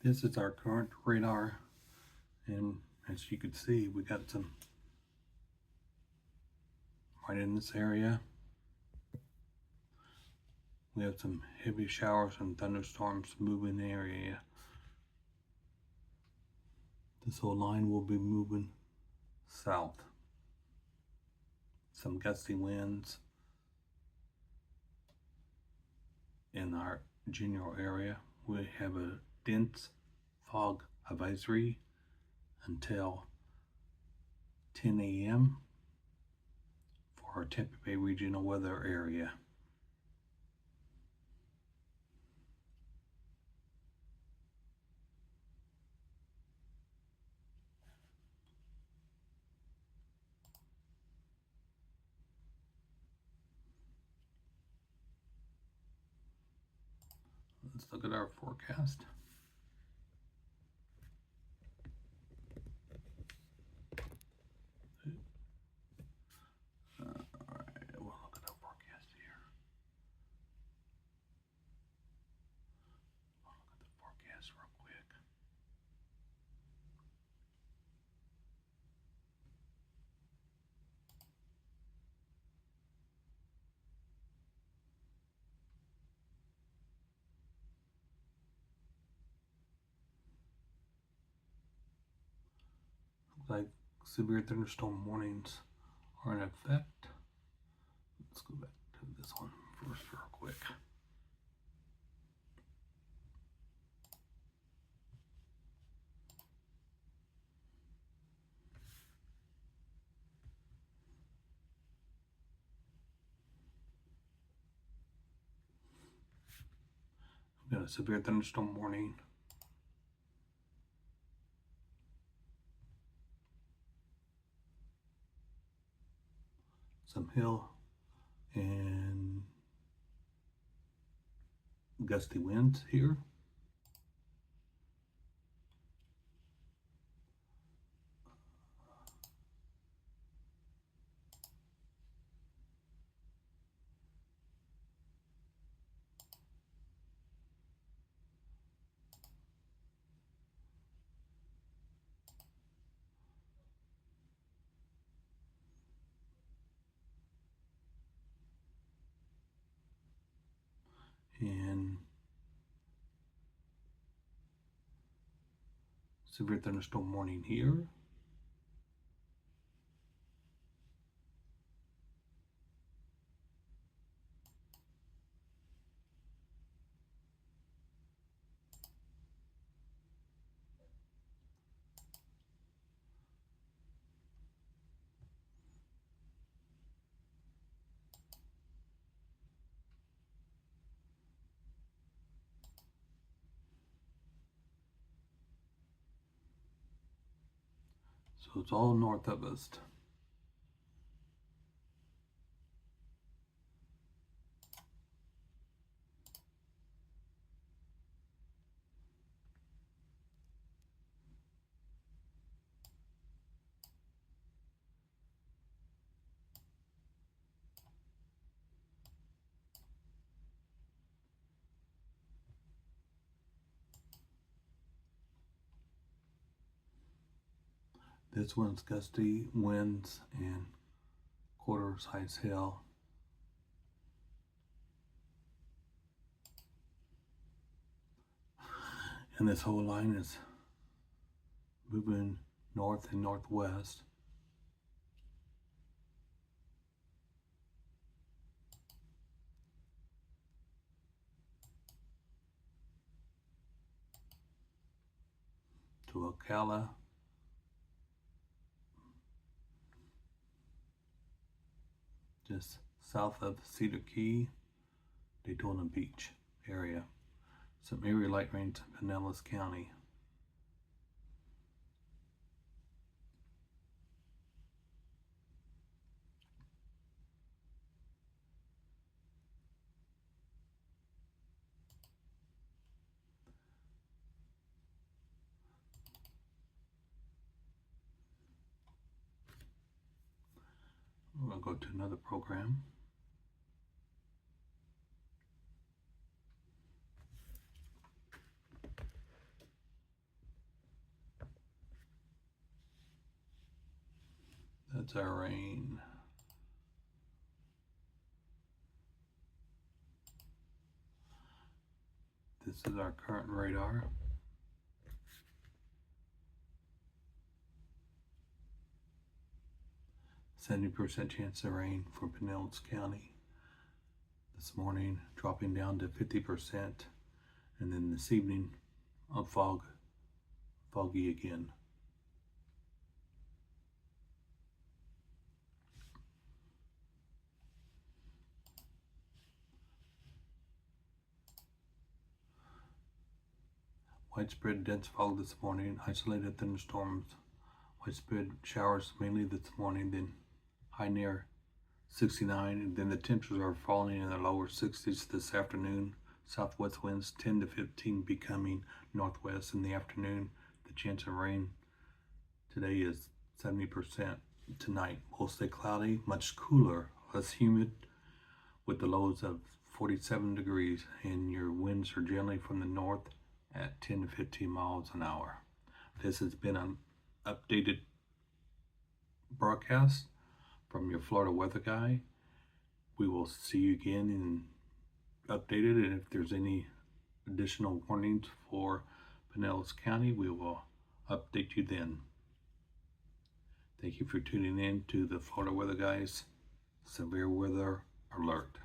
This is our current radar, and as you can see, we got some right in this area. We have some heavy showers and thunderstorms moving the area. This whole line will be moving south. Some gusty winds in our general area. We have a dense fog advisory until 10 a.m. for our Tampa Bay regional weather area. Let's look at our forecast. Alright, we'll look at our forecast here. We'll look at the forecast real quick. Looks like severe thunderstorm warnings are in effect. Let's go back to this one first real quick. We've got a severe thunderstorm warning. Some hail and gusty winds here. And severe thunderstorm warning here. So it's all north of us. This one's gusty winds and quarter-size hail. And this whole line is moving north and northwest. To Ocala. Just south of Cedar Key, Daytona Beach area. Some area light rains in Pinellas County. We'll go to another program. That's our rain. This is our current radar. %70 chance of rain for Pinellas County. This morning, dropping down to 50%, and then this evening, foggy again. Widespread dense fog this morning, isolated thunderstorms, widespread showers mainly this morning, then high near 69, and then the temperatures are falling in the lower 60s this afternoon. Southwest winds 10 to 15 becoming northwest in the afternoon. The chance of rain today is 70%. Tonight, mostly cloudy, much cooler, less humid, with the lows of 47 degrees, and your winds are generally from the north at 10 to 15 miles an hour. This has been an updated broadcast from your Florida weather guy. We will see you again and updated, and if there's any additional warnings for Pinellas County, we will update you then. Thank you for tuning in to the Florida Weather Guy's Severe Weather Alert.